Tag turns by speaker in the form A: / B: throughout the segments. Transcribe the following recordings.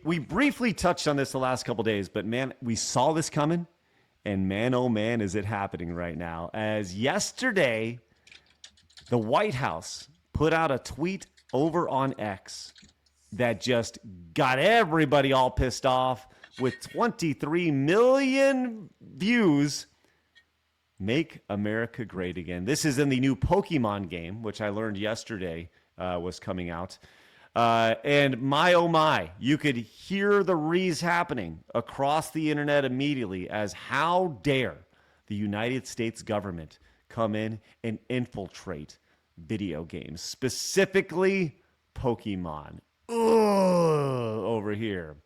A: we briefly touched on this the last couple days, but man, we saw this coming, and man, oh man, is it happening right now? As yesterday, the White House put out a tweet over on X that just got everybody all pissed off with 23 million views. Make America great again. This is in the new Pokemon game, which I learned yesterday was coming out. And my, oh my, you could hear the rees happening across the internet immediately as how dare the United States government come in and infiltrate video games, specifically Pokemon. Ugh, over here.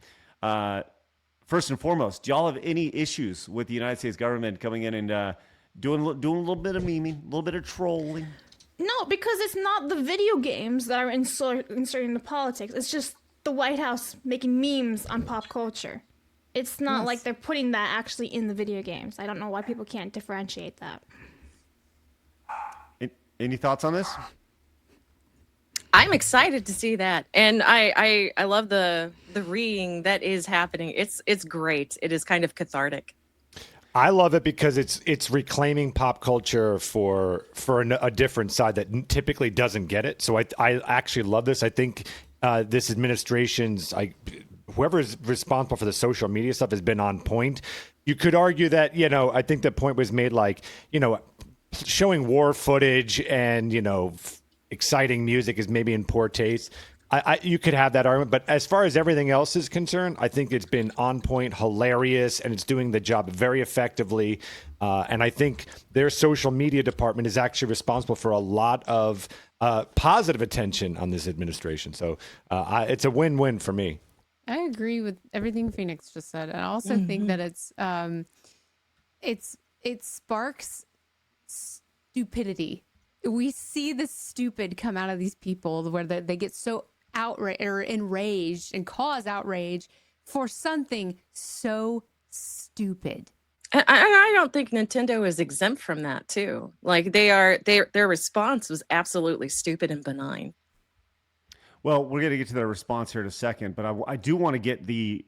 A: First and foremost, do y'all have any issues with the United States government coming in and doing a little bit of memeing, a little bit of trolling?
B: No, because it's not the video games that are inserting the politics. It's just the White House making memes on pop culture. It's not like they're putting that actually in the video games. I don't know why people can't differentiate that.
A: Any thoughts on this?
C: I'm excited to see that, and I love the reading that is happening. It's great. It is kind of cathartic.
D: I love it because it's reclaiming pop culture for a different side that typically doesn't get it. So I actually love this. I think this administration's whoever is responsible for the social media stuff has been on point. You could argue that I think the point was made showing war footage and exciting music is maybe in poor taste. You could have that argument, but as far as everything else is concerned, I think it's been on point, hilarious, and it's doing the job very effectively. And I think their social media department is actually responsible for a lot of positive attention on this administration. So it's a win-win for me.
E: I agree with everything Phoenix just said. And I also think that it sparks stupidity. We see the stupid come out of these people where they get so outraged or enraged and cause outrage for something so stupid.
C: And I don't think Nintendo is exempt from that too. Like their response was absolutely stupid and benign.
A: Well, we're going to get to their response here in a second, but I do want to get the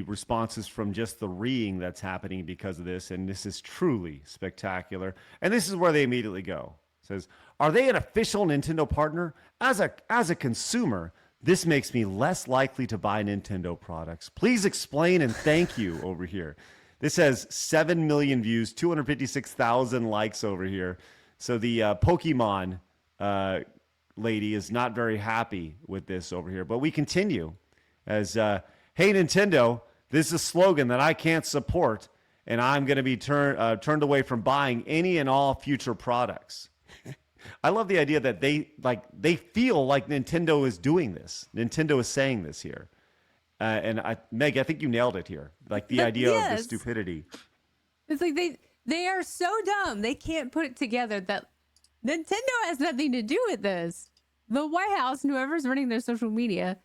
A: responses from just the reeing that's happening because of this, and this is truly spectacular. And this is where they immediately go. It says, "Are they an official Nintendo partner? As a consumer, this makes me less likely to buy Nintendo products. Please explain and thank you." Over here. This has 7 million views, 256,000 likes over here. So the Pokemon lady is not very happy with this over here. But we continue as, "Hey, Nintendo, this is a slogan that I can't support, and I'm going to be turned away from buying any and all future products." I love the idea that they feel like Nintendo is doing this. Nintendo is saying this here. Meg, I think you nailed it here. Like the idea of the stupidity.
E: It's like they are so dumb. They can't put it together that Nintendo has nothing to do with this. The White House and whoever's running their social media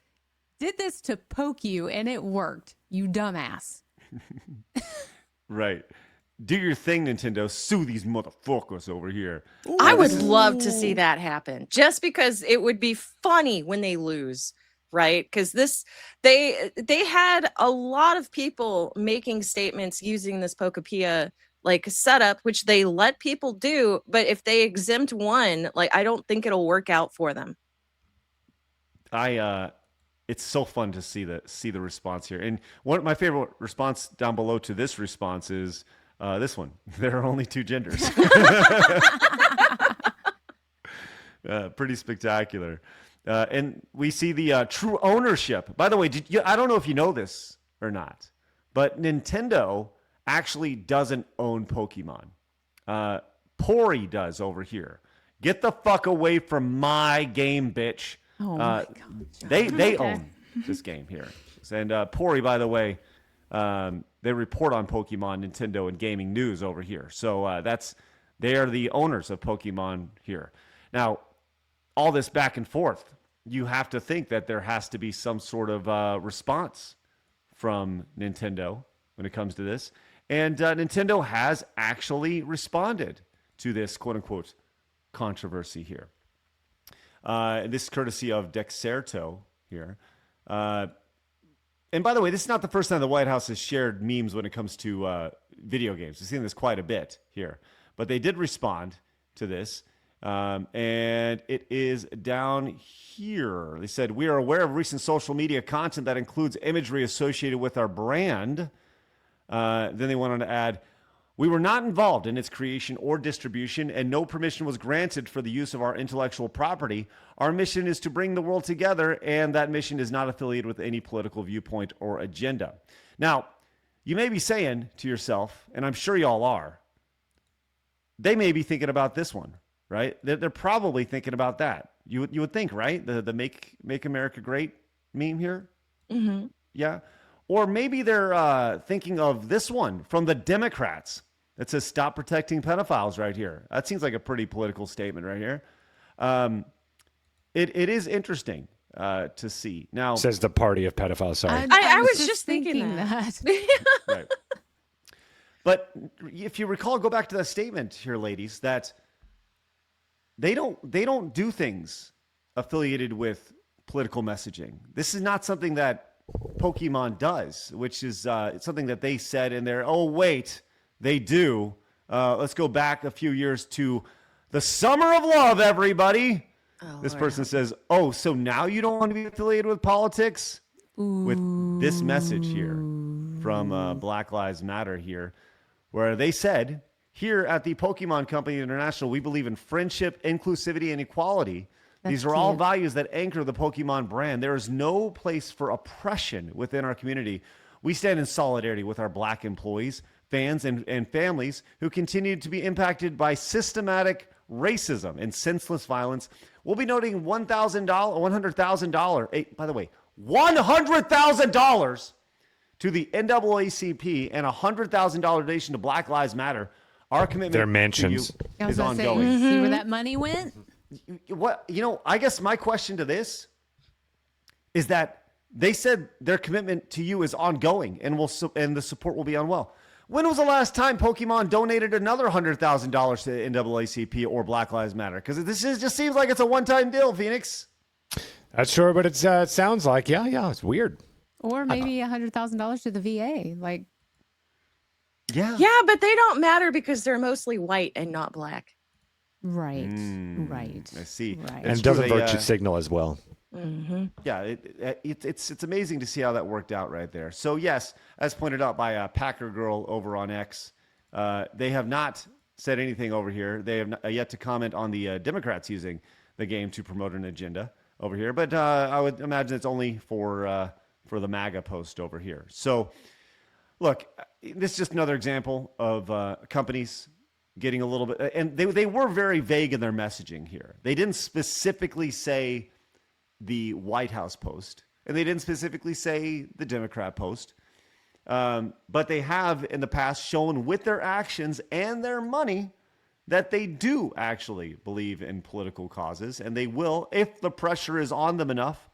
E: did this to poke you, and it worked. You dumbass.
A: Right. Do your thing, Nintendo. Sue these motherfuckers over here.
C: I would love to see that happen, just because it would be funny when they lose, right? Because they had a lot of people making statements using this Pokepia setup, which they let people do. But if they exempt one, I don't think it'll work out for them.
A: It's so fun to see the response here. And one of my favorite response down below to this response is this one. There are only two genders. Pretty spectacular. And we see the true ownership. By the way, I don't know if you know this or not, but Nintendo actually doesn't own Pokemon. Pori does over here. Get the fuck away from my game, bitch.
E: Oh my God.
A: They own this game here. And Pori, by the way, they report on Pokemon, Nintendo, and gaming news over here. So they are the owners of Pokemon here. Now, all this back and forth, you have to think that there has to be some sort of response from Nintendo when it comes to this. And Nintendo has actually responded to this quote-unquote controversy here. This is courtesy of Dexerto here. And by the way, this is not the first time the White House has shared memes when it comes to video games. We've seen this quite a bit here. But they did respond to this. And it is down here. They said, we are aware of recent social media content that includes imagery associated with our brand. Then they went on to add, we were not involved in its creation or distribution, and no permission was granted for the use of our intellectual property. Our mission is to bring the world together, and that mission is not affiliated with any political viewpoint or agenda. Now, you may be saying to yourself, and I'm sure y'all are, they may be thinking about this one, right? They're probably thinking about that. You would think, right? The Make America Great meme here?
C: Mm-hmm.
A: Yeah. Or maybe they're thinking of this one from the Democrats that says, stop protecting pedophiles right here. That seems like a pretty political statement right here. It is interesting to see. Now,
D: Says the party of pedophiles. Sorry.
C: I was just thinking that.
A: right. But if you recall, go back to that statement here, ladies, that they don't do things affiliated with political messaging. This is not something that Pokemon does, which is something that they said in there. Oh, wait, they do. Let's go back a few years to the Summer of Love, everybody.
C: Oh,
A: this
C: Lord.
A: person says, oh, so now you don't want to be affiliated with politics? With this message here from Black Lives Matter here, where they said, here at the Pokemon Company International, we believe in friendship, inclusivity, and equality. These are all values that anchor the Pokemon brand. There is no place for oppression within our community. We stand in solidarity with our Black employees, fans, and families who continue to be impacted by systematic racism and senseless violence. We'll be noting $100,000, by the way, $100,000 to the NAACP and a $100,000 donation to Black Lives Matter. Our commitment
D: Their
A: to
D: mansions.
A: you is ongoing.
E: Say, see where that money went?
A: I guess my question to this is that they said their commitment to you is ongoing and the support will be on well. When was the last time Pokemon donated another $100,000 to NAACP or Black Lives Matter? Because just seems like it's a one-time deal, Phoenix.
D: That's sure, but it sounds like, yeah, it's weird.
E: Or maybe $100,000 to the VA. Like,
A: Yeah.
C: Yeah, but they don't matter because they're mostly white and not black.
E: right. Right.
A: I see.
E: Right.
A: It's
D: And
A: true,
D: doesn't
A: they,
D: virtue signal as well.
C: Mm-hmm.
A: Yeah, it's amazing to see how that worked out right there. So yes, as pointed out by Packer Girl over on X, they have not said anything over here. They have not, yet to comment on the Democrats using the game to promote an agenda over here. But I would imagine it's only for the MAGA post over here. So look, this is just another example of companies getting a little bit, and they were very vague in their messaging here. They didn't specifically say the White House post, and they didn't specifically say the Democrat post. But they have in the past shown with their actions and their money that they do actually believe in political causes, and they will, if the pressure is on them enough,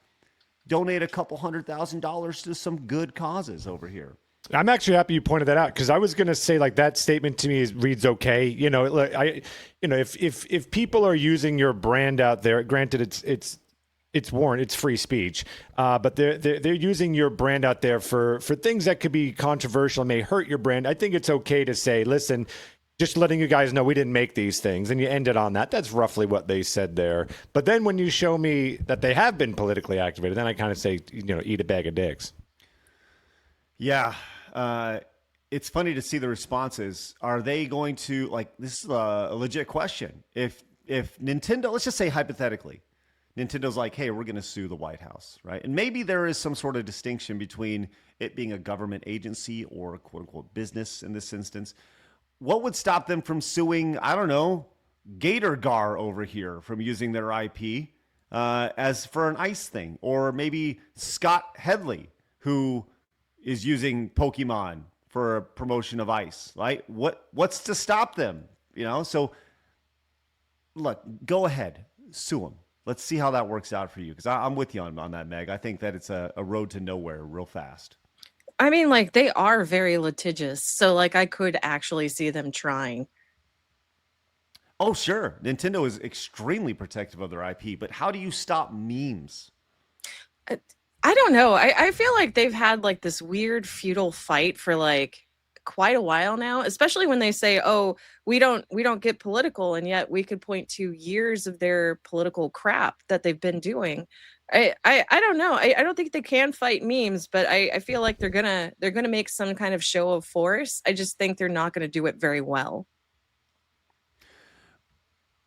A: donate a couple $100,000 to some good causes over here.
D: I'm actually happy you pointed that out because I was going to say like that statement to me reads okay. Look, if people are using your brand out there, granted it's warranted, it's free speech, but they're using your brand out there for things that could be controversial, may hurt your brand. I think it's okay to say, listen, just letting you guys know we didn't make these things, and you ended on that. That's roughly what they said there. But then when you show me that they have been politically activated, then I kind of say, eat a bag of dicks.
A: Yeah. It's funny to see the responses. Are they going to, this is a legit question. If Nintendo, let's just say hypothetically, Nintendo's like, hey, we're going to sue the White House, right? And maybe there is some sort of distinction between it being a government agency or a quote unquote business in this instance. What would stop them from suing, I don't know, Gator Gar over here from using their IP as for an ice thing? Or maybe Scott Headley, who is using Pokemon for a promotion of ice, right? What's to stop them? So look, go ahead, sue them. Let's see how that works out for you. Because I'm with you on that, Meg. I think that it's a road to nowhere real fast.
C: I mean, they are very litigious. So, I could actually see them trying.
A: Oh, sure. Nintendo is extremely protective of their IP. But how do you stop memes?
C: I don't know. I feel like they've had like this weird feudal fight for like quite a while now, especially when they say, "Oh, we don't get political," and yet we could point to years of their political crap that they've been doing. I don't know. I don't think they can fight memes, but I feel like they're gonna make some kind of show of force. I just think they're not gonna do it very well.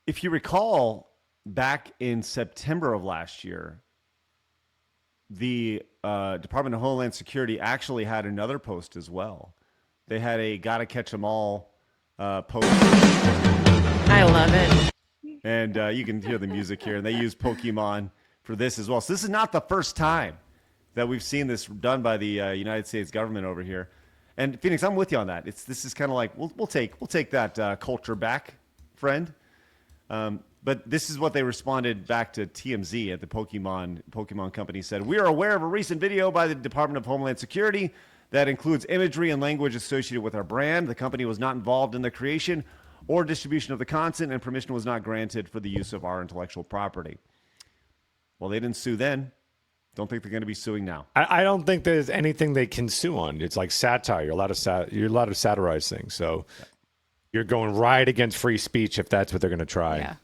A: If you recall, back in September of last year, the Department of Homeland Security actually had another post as well. They had a "Gotta Catch 'Em All" post,
C: I love it.
A: and you can hear the music here. And they use Pokemon for this as well. So this is not the first time that we've seen this done by the United States government over here. And Phoenix, I'm with you on that. This is kind of like we'll take that culture back, friend. But this is what they responded back to TMZ at the Pokemon company said, "We are aware of a recent video by the Department of Homeland Security that includes imagery and language associated with our brand. The company was not involved in the creation or distribution of the content, and permission was not granted for the use of our intellectual property." Well, they didn't sue then. Don't think they're going to be suing now.
D: I don't think there's anything they can sue on. It's like satire. You're allowed to satirize things. So you're going right against free speech if that's what they're going to try.
E: Yeah.